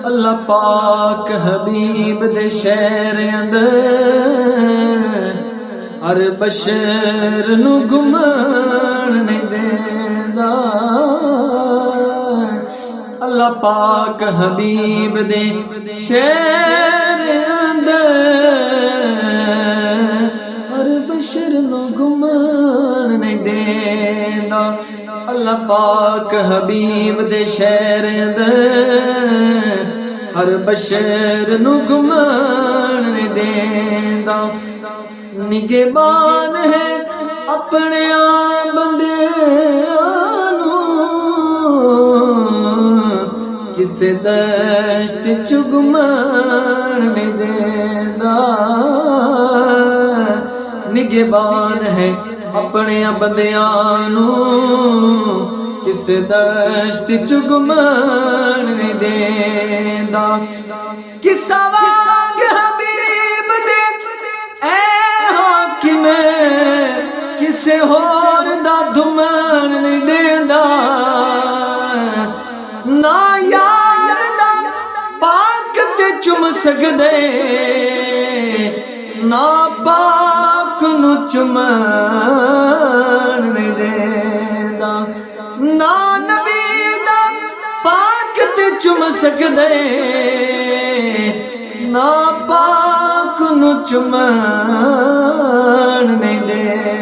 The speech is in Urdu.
اللہ پاک حبیب دے شہر اندر ہر بشر نو گھمن نہیں دیندا اللہ پاک حبیب دے شہر اندر ہر بشر نو گھمن نہیں دیندا اللہ پاک حبیب دے شہر اندر ہر بشر نو گھمن نہیں دیندا نگہبان ہے اپنے بندیاں نو کسے دشت چگمن نہیں دیندا نگہبان ہے اپنے بندیاں نو کسے دشت چگمن نہیں دیندا کسا وانگ حبیب دے اے حاکم کسے ہور دا دھمن نہیں دیندا نا یار دا پاک تے چم سکدے نا پاک نو چمن نہیں دیندا نا نبی دا پاک تے چم سکدے نا پاک نو چمن نہیں دیندا